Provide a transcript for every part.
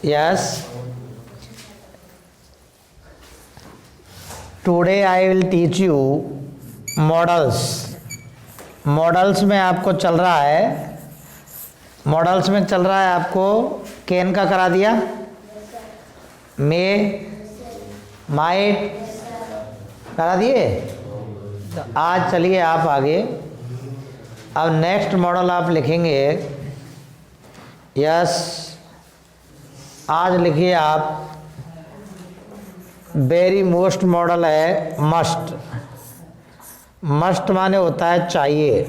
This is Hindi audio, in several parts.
Yes, today I will teach you models. Models में आपको चल रहा है, मॉडल्स में चल रहा है आपको कैन का करा दिया, मे, माइट करा दिए। तो आज चलिए आप आगे, अब नेक्स्ट मॉडल आप लिखेंगे। यस, आज लिखिए आप वेरी मोस्ट मॉडल है मस्ट। मस्ट माने होता है चाहिए।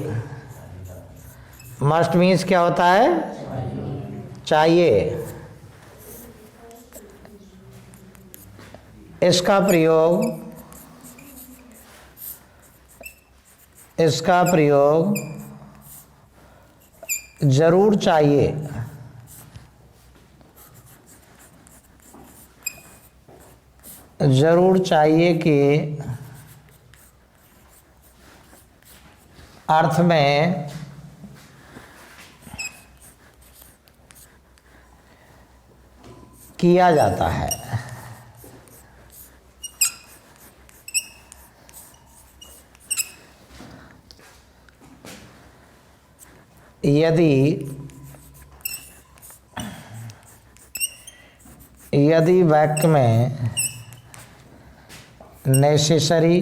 मस्ट मीन्स क्या होता है? चाहिए। इसका प्रयोग जरूर चाहिए। जरूर चाहिए के अर्थ में किया जाता है। यदि वाक्य में नेसेसरी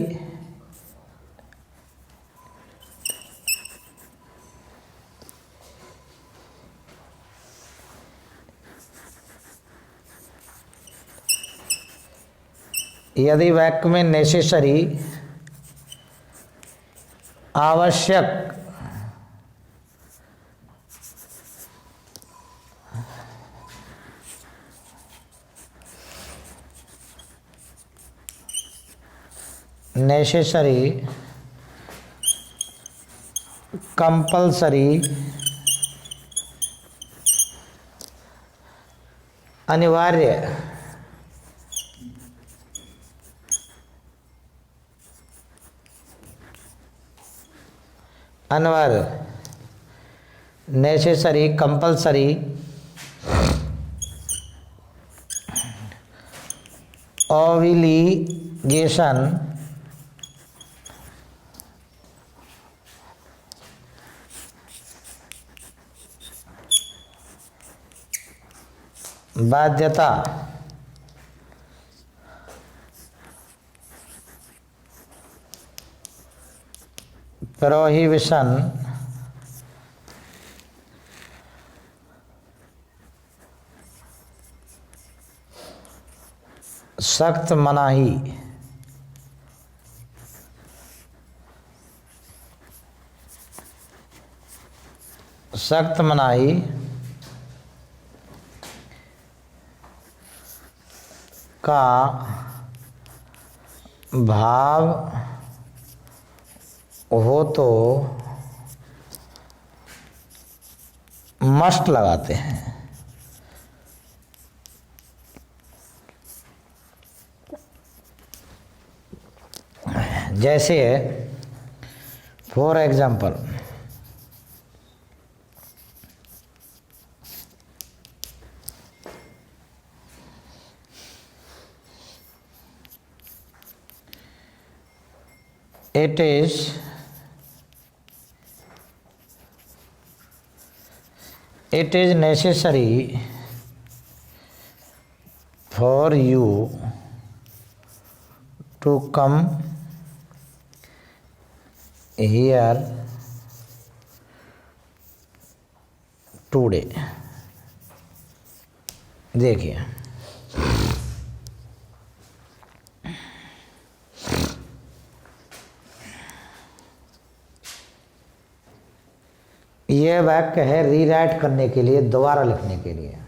आवश्यक नेसेसरी कंपल्सरी अनिवार्य नेसेसरी कंपल्सरी ऑब्लिगेशन बाध्यता प्रोहिबिशन सख्त मनाही का भाव हो तो मस्ट लगाते हैं। जैसे for example, it is necessary for you to come here today। देखिए, यह वाक्य है रीराइट करने के लिए, दोबारा लिखने के लिए।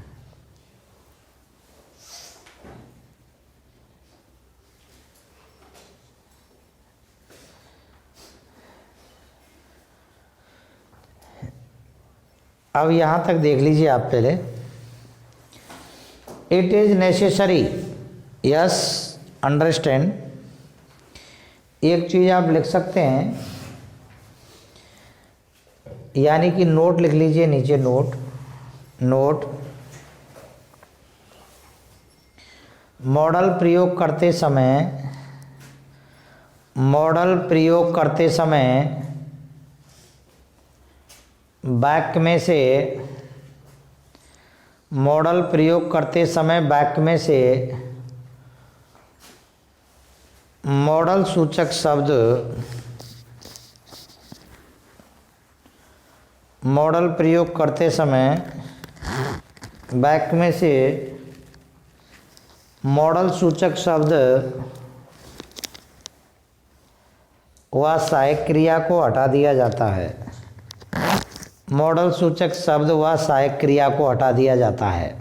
अब यहां तक देख लीजिए आप पहले। It is necessary, yes, understand. एक चीज आप लिख सकते हैं, यानी कि नोट लिख लीजिए नीचे, नोट मॉडल प्रयोग करते समय वाक्य में से मॉडल प्रयोग करते समय वाक्य में से मॉडल सूचक शब्द मॉडल प्रयोग करते समय वाक्य में से मॉडल सूचक शब्द व सहायक क्रिया को हटा दिया जाता है। मॉडल सूचक शब्द व सहायक क्रिया को हटा दिया जाता है।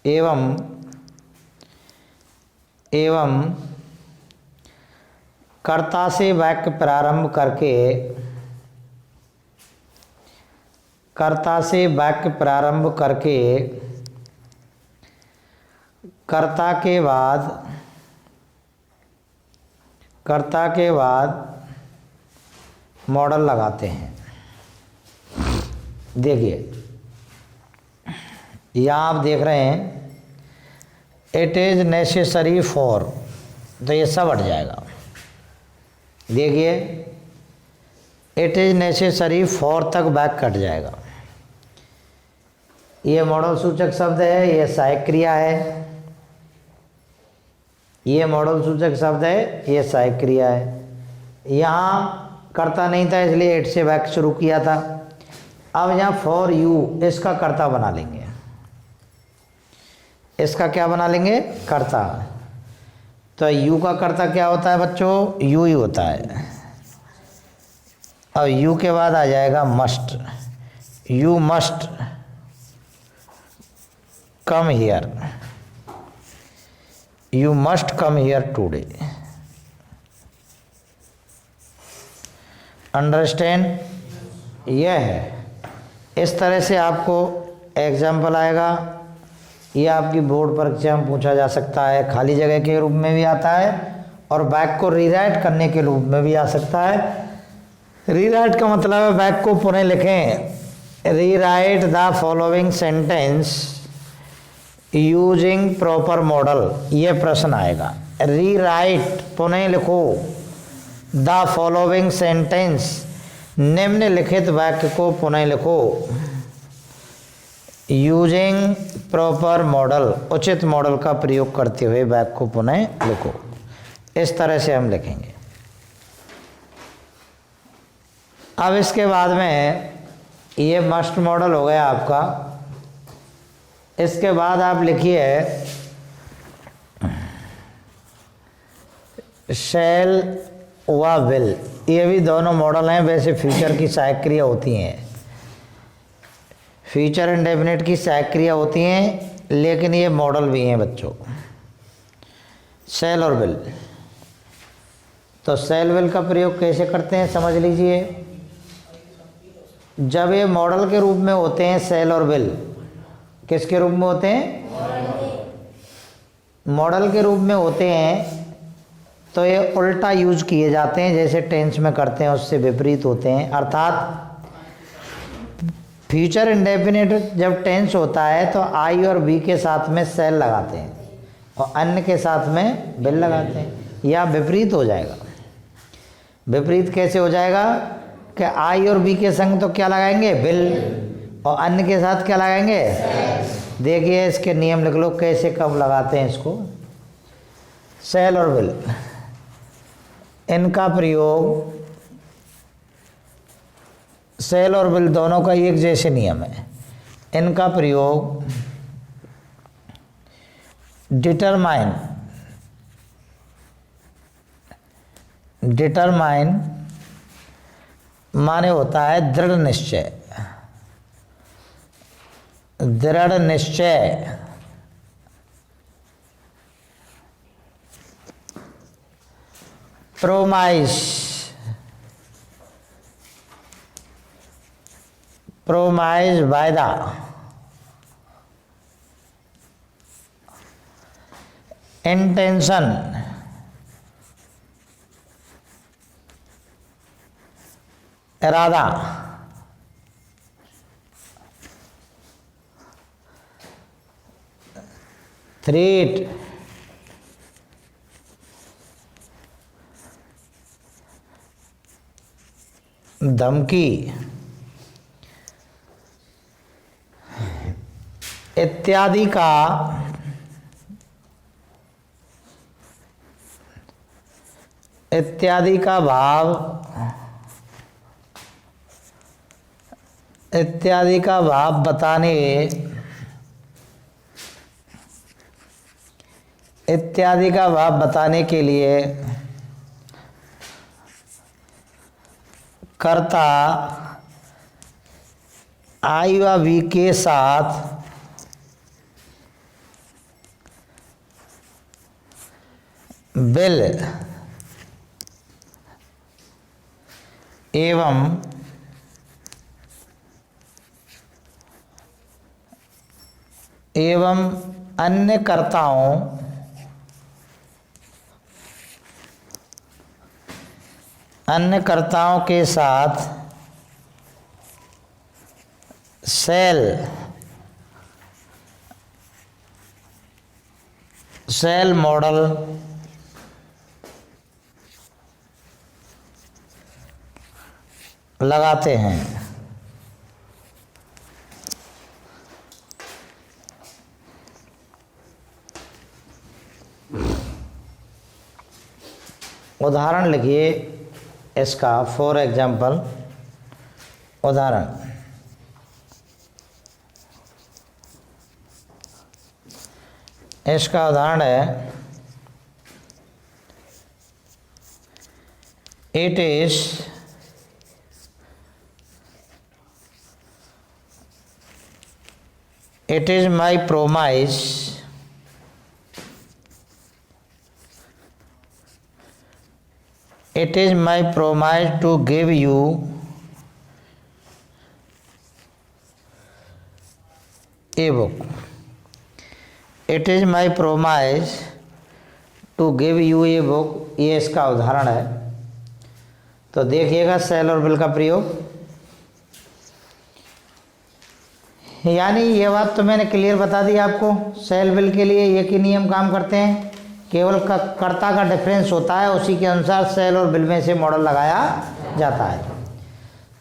एवं कर्ता से वाक्य प्रारंभ करके कर्ता के बाद मॉडल लगाते हैं। देखिए यहाँ आप देख रहे हैं इट इज़ नेसेसरी फॉर, तो ये सब हट जाएगा। देखिए इट इज़ नेसेसरी फॉर तक बैक कट जाएगा। ये मॉडल सूचक शब्द है, ये सहायक क्रिया है। ये मॉडल सूचक शब्द है, ये सहायक क्रिया है। यहाँ कर्ता नहीं था इसलिए इट से बैक शुरू किया था। अब यहाँ फॉर यू इसका कर्ता बना लेंगे। इसका क्या बना लेंगे? कर्ता। तो यू का कर्ता क्या होता है बच्चों? यू ही होता है। और यू के बाद आ जाएगा must. You must come here. You must come here today. Understand? यह है। इस तरह से आपको एग्जाम्पल आएगा। ये आपकी बोर्ड परीक्षा में पूछा जा सकता है। खाली जगह के रूप में भी आता है और वाक्य को रीराइट करने के रूप में भी आ सकता है। रीराइट का मतलब है वाक्य को पुनः लिखें। Rewrite the following sentence using proper model, ये प्रश्न आएगा। रीराइट पुनः लिखो द फॉलोइंग सेंटेंस, निम्नलिखित वाक्य को पुनः लिखो। यूजिंग प्रॉपर मॉडल, उचित मॉडल का प्रयोग करते हुए वाक्य को पुनः लिखो। इस तरह से हम लिखेंगे। अब इसके बाद में ये मस्ट मॉडल हो गया आपका। इसके बाद आप लिखिए शैल व विल। ये भी दोनों मॉडल हैं। वैसे फ्यूचर की सहायक क्रिया होती हैं, फ्यूचर इंडेफिनिट की सहायक क्रिया होती हैं, लेकिन ये मॉडल भी हैं बच्चों, शैल और विल। तो शैल विल का प्रयोग कैसे करते हैं समझ लीजिए। जब ये मॉडल के रूप में होते हैं शैल और विल, किसके रूप में होते हैं? मॉडल के रूप में होते हैं तो ये उल्टा यूज किए जाते हैं, जैसे टेंस में करते हैं उससे विपरीत होते हैं। अर्थात फ्यूचर इंडेफिनिट जब टेंस होता है तो आई और बी के साथ में शैल लगाते हैं और अन्य के साथ में विल लगाते हैं। या विपरीत हो जाएगा। विपरीत कैसे हो जाएगा कि आई और बी के संग तो क्या लगाएंगे? विल, और अन्य के साथ क्या लगाएंगे? देखिए इसके नियम लिख लो कैसे कब लगाते हैं इसको। शैल और विल, इनका प्रयोग, शैल और विल दोनों का एक जैसे नियम है। इनका प्रयोग डिटरमाइन माने होता है दृढ़ निश्चय। दृढ़ निश्चय, प्रोमाइस, वायदा, इंटेंशन, इरादा, थ्रेट, धमकी इत्यादि का भाव बताने के लिए कर्ता आई व वी के साथ विल एवं अन्य कर्ताओं के साथ सेल मॉडल लगाते हैं। उदाहरण लिखिए इसका, फॉर एग्जाम्पल उदाहरण, इसका उदाहरण है it is my promise to give you a book. It is my promise to give you a book. ये इसका उदाहरण है। तो देखिएगा सेल और विल का प्रयोग, यानी ये बात तो मैंने क्लियर बता दी आपको। सेल विल के लिए एक ही नियम काम करते हैं, केवल कर्ता का डिफरेंस होता है, उसी के अनुसार सेल और विल में से मॉडल लगाया जाता है।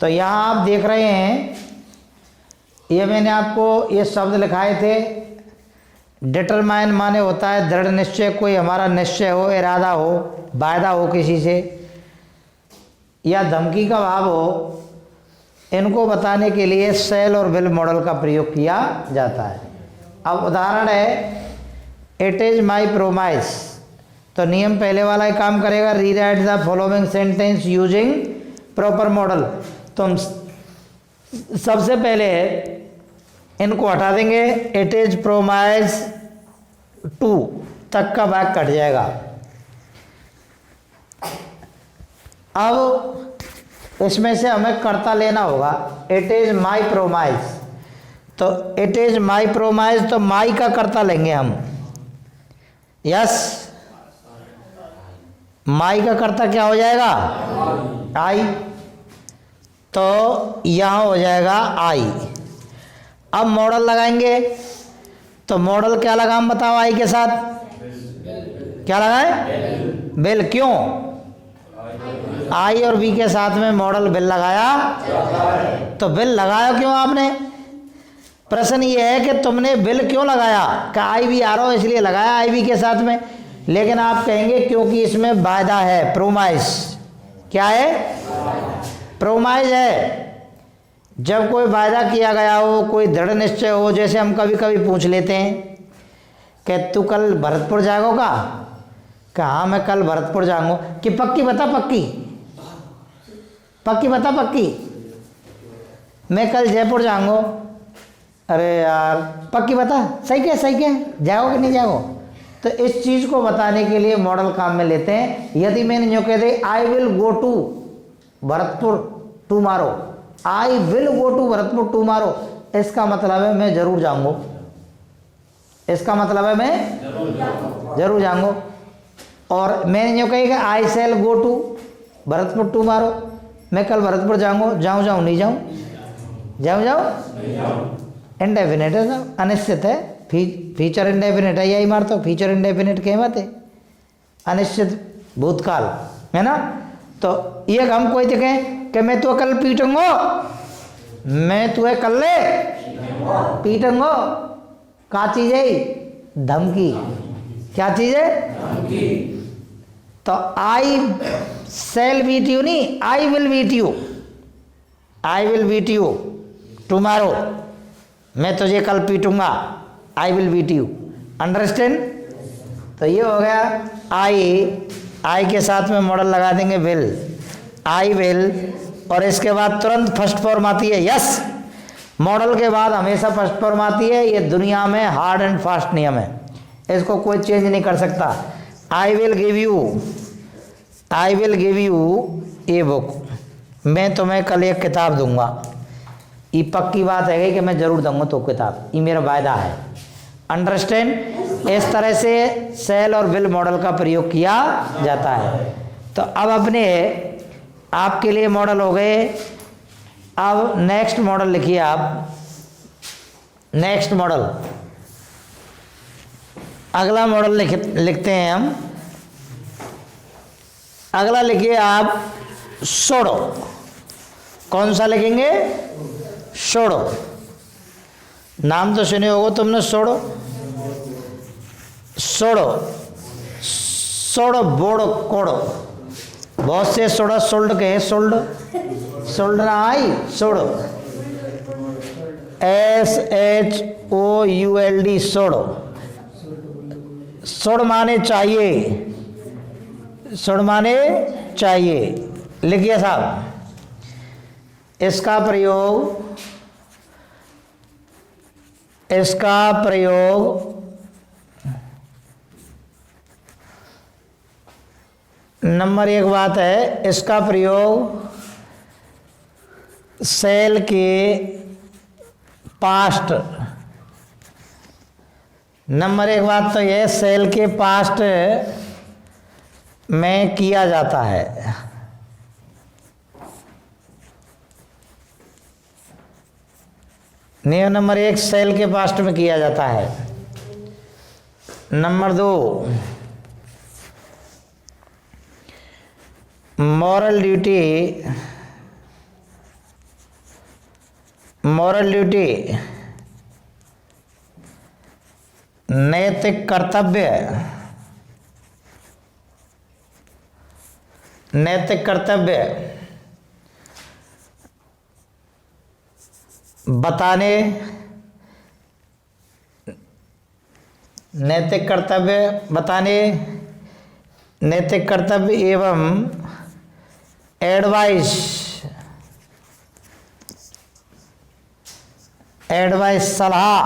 तो यहाँ आप देख रहे हैं, ये मैंने आपको ये शब्द लिखाए थे। डिटरमाइन माने होता है दृढ़ निश्चय, कोई हमारा निश्चय हो, इरादा हो, वायदा हो किसी से, या धमकी का भाव हो, इनको बताने के लिए सेल और विल मॉडल का प्रयोग किया जाता है। अब उदाहरण है इट इज माई प्रोमाइस, तो नियम पहले वाला ही काम करेगा, rewrite the following sentence using proper model. तो हम सबसे पहले इनको हटा देंगे, इट इज प्रोमाइस टू तक का भाग कट जाएगा। अब इसमें से हमें कर्ता लेना होगा, इट इज माई प्रोमाइस, तो इट इज माई प्रोमाइस, तो माई का कर्ता लेंगे हम। यस, माई का कर्ता क्या हो जाएगा? आई, तो यहां हो जाएगा आई। अब मॉडल लगाएंगे, तो मॉडल क्या लगाम बताओ आई के साथ? क्या लगाए? विल। क्यों? आई और बी के साथ में मॉडल विल लगाया, तो विल लगाया क्यों आपने? प्रश्न ये है कि तुमने विल क्यों लगाया? कि आई भी आ रहा हो इसलिए लगाया आई भी के साथ में। लेकिन आप कहेंगे क्योंकि इसमें वायदा है, प्रोमाइस। क्या है? प्रोमाइस है। जब कोई वायदा किया गया हो, कोई दृढ़ निश्चय हो, जैसे हम कभी कभी पूछ लेते हैं कि तू कल भरतपुर जाएगा? कि हाँ मैं कल भरतपुर जाऊंगा। कि पक्की बता, पक्की बता, पक्की मैं कल जयपुर जाऊंगा। अरे यार पक्की बता, सही क्या जाओ कि नहीं जाओ? तो इस चीज़ को बताने के लिए मॉडल काम में लेते हैं। यदि मैंने जो कह दे I will go to Bharatpur tomorrow, I will go to Bharatpur tomorrow, इसका मतलब है मैं जरूर जाऊंगा। इसका मतलब है मैं जरूर जाऊंगा। और मैंने जो कही आई शैल गो टू भरतपुर टुमारो, मैं कल भरतपुर जाऊंगा। जाऊं नहीं जाऊं? जाऊं इंडेफिनिट है, अनिश्चित है। फ्यूचर इंडेफिनिट है, यही मार तो फ्यूचर इंडेफिनिट कहमत है, अनिश्चित भूतकाल है ना। तो ये हम कोई कहें कि मैं तो कल पीटूंगा, मैं तुम्हें कल ले पीटूंगा, क्या चीज है? धमकी। क्या चीज है? धमकी। तो आई शैल बीट यू नहीं, I will beat you, I will beat you tomorrow, मैं तुझे कल पीटूंगा, I will beat you, understand. तो ये हो गया आई के साथ में मॉडल लगा देंगे विल, आई विल, और इसके बाद तुरंत फर्स्ट फॉर्म आती है यस। मॉडल के बाद हमेशा फर्स्ट फॉर्म आती है, ये दुनिया में हार्ड एंड फास्ट नियम है, इसको कोई चेंज नहीं कर सकता। I will give you a book, मैं तुम्हें कल एक किताब दूंगा, ये पक्की बात है कि मैं जरूर दूंगा तो किताब, ये मेरा वायदा है, अंडरस्टैंड। इस तरह से सेल और विल मॉडल का प्रयोग किया जाता है। तो अब अपने आपके लिए मॉडल हो गए। अब नेक्स्ट मॉडल लिखिए आप, नेक्स्ट मॉडल, अगला मॉडल लिखते हैं हम। अगला लिखिए आप छोड़ो, कौन सा लिखेंगे? छोड़ो, नाम तो सुने होगा तुमने, छोड़ो, छोड़ो, छोड़ो, बोड़ो, कोड़ो, बहुत से सोड़ा सोल्ड के सोल्ड, सोल्ड ना आई, छोड़ो, SHOULD, छोड़ो, छोड़ माने चाहिए, छोड़ माने चाहिए, लिखिए साहब। इसका प्रयोग नंबर 1 बात है, इसका प्रयोग सेल के पास्ट, नंबर 1 बात तो यह सेल के पास्ट में किया जाता है। नियम नंबर 1 सेल के पास्ट में किया जाता है। नंबर 2 मॉरल ड्यूटी, नैतिक कर्तव्य बताने, नैतिक कर्तव्य एवं एडवाइस सलाह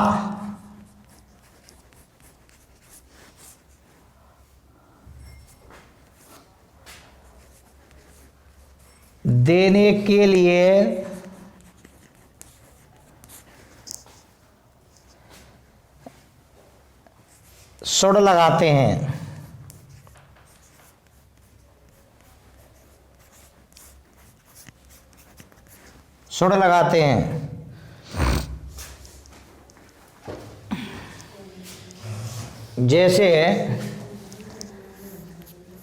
देने के लिए सुड़ लगाते हैं। सुड़ लगाते हैं। जैसे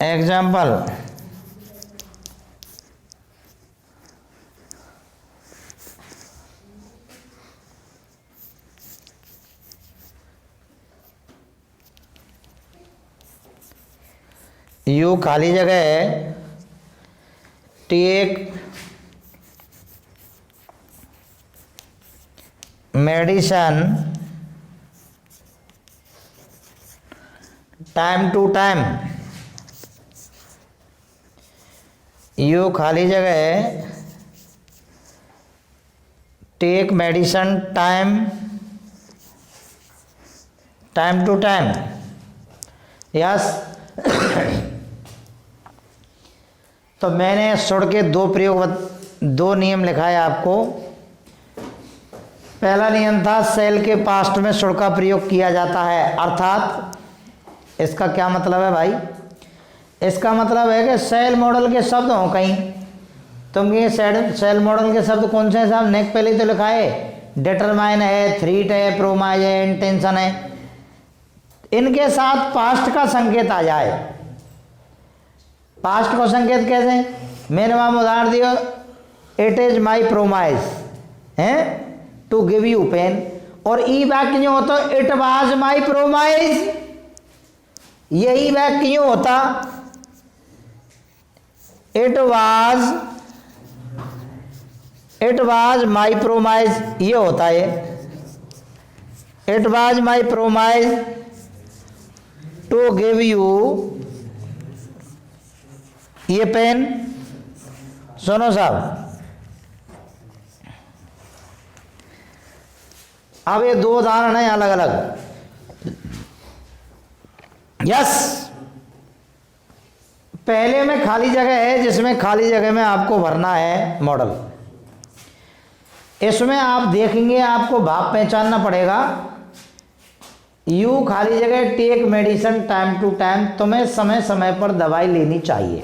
एग्जाम्पल, यू खाली जगह है, take medicine time to time, you खाली जगह है, take medicine time to time, yes. तो मैंने सुड़ के दो नियम लिखा है आपको। पहला नियम था सेल के पास्ट में सुड़ का प्रयोग किया जाता है, अर्थात इसका क्या मतलब है भाई? इसका मतलब है कि सेल मॉडल के शब्द हों कहीं, तुम ये सेल मॉडल के शब्द कौन से हैं साहब? नेक पहले तो लिखा है, डिटरमाइन है, थ्रीट है, प्रोमाइज है, इंटेंशन है, इनके साथ पास्ट का संकेत आ जाए। पास्ट को संकेत कैसे? मैंने वहां उदाहरण दिया, इट इज माई प्रोमाइज है टू गिव यू पेन, और ई वाक्य क्यों होता? It was my promise. यही वाक्य क्यों होता? इट वाज माई प्रोमाइज, ये होता है। It was my promise to give you ये पेन। सुनो साहब, अब ये दो उदाहरण हैं अलग अलग। यस, पहले में खाली जगह है, जिसमें खाली जगह में आपको भरना है मॉडल। इसमें आप देखेंगे, आपको भाव पहचानना पड़ेगा। यू खाली जगह take medicine time to time, तुम्हें समय समय पर दवाई लेनी चाहिए।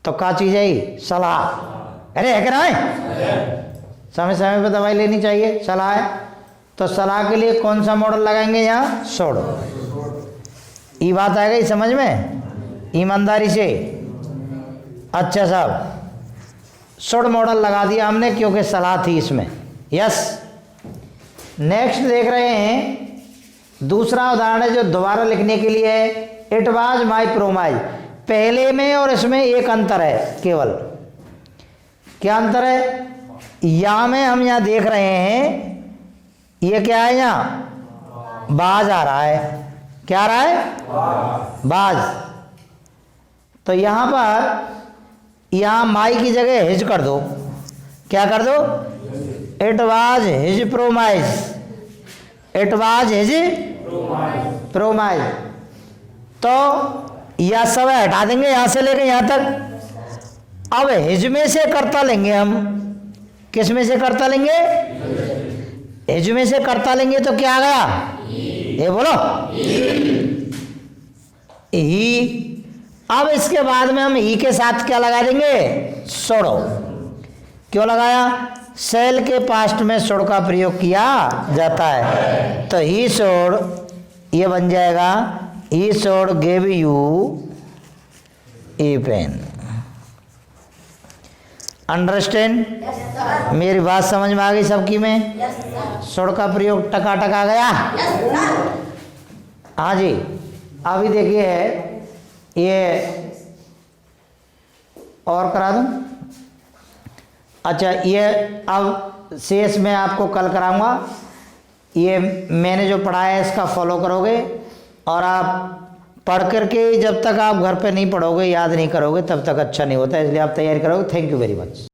तो क्या चीज है ये? सलाह। अरे है क्या है? समय समय पर दवाई लेनी चाहिए, सलाह है। तो सलाह के लिए कौन सा मॉडल लगाएंगे? यहाँ सोड। ये बात आ गई समझ में ईमानदारी से? अच्छा साहब, सोड मॉडल लगा दिया हमने क्योंकि सलाह थी इसमें। यस, नेक्स्ट देख रहे हैं, दूसरा उदाहरण है जो दोबारा लिखने के लिए है। It was my promise. पहले में और इसमें एक अंतर है केवल। क्या अंतर है? या में हम यहाँ देख रहे हैं, ये क्या है? यहाँ बाज आ रहा है। क्या आ रहा है? बाज। तो यहाँ पर यहाँ माई की जगह हिज कर दो। क्या कर दो? It was his promise. It was his promise. तो यह सब हटा देंगे यहां से लेकर यहां तक। अब हिज में से कर्ता लेंगे हम। किस में से कर्ता लेंगे? हिज में से कर्ता लेंगे तो क्या आ गया? ये बोलो, ही। अब इसके बाद में हम ही के साथ क्या लगा देंगे? सोडो। क्यों लगाया? सेल के पास्ट में सोड का प्रयोग किया जाता है। तो ही सोड, ये बन जाएगा he should give you a pen. Understand? मेरी बात समझ में आ गई सबकी में? सोड का प्रयोग टकाटक आ गया। हाँ जी, अभी देखिए ये और करा दूं। अच्छा, ये अब शेष में आपको कल कराऊंगा। ये मैंने जो पढ़ाया है इसका फॉलो करोगे, और आप पढ़ करके जब तक आप घर पे नहीं पढ़ोगे, याद नहीं करोगे, तब तक अच्छा नहीं होता। इसलिए आप तैयारी करोगे। Thank you very much.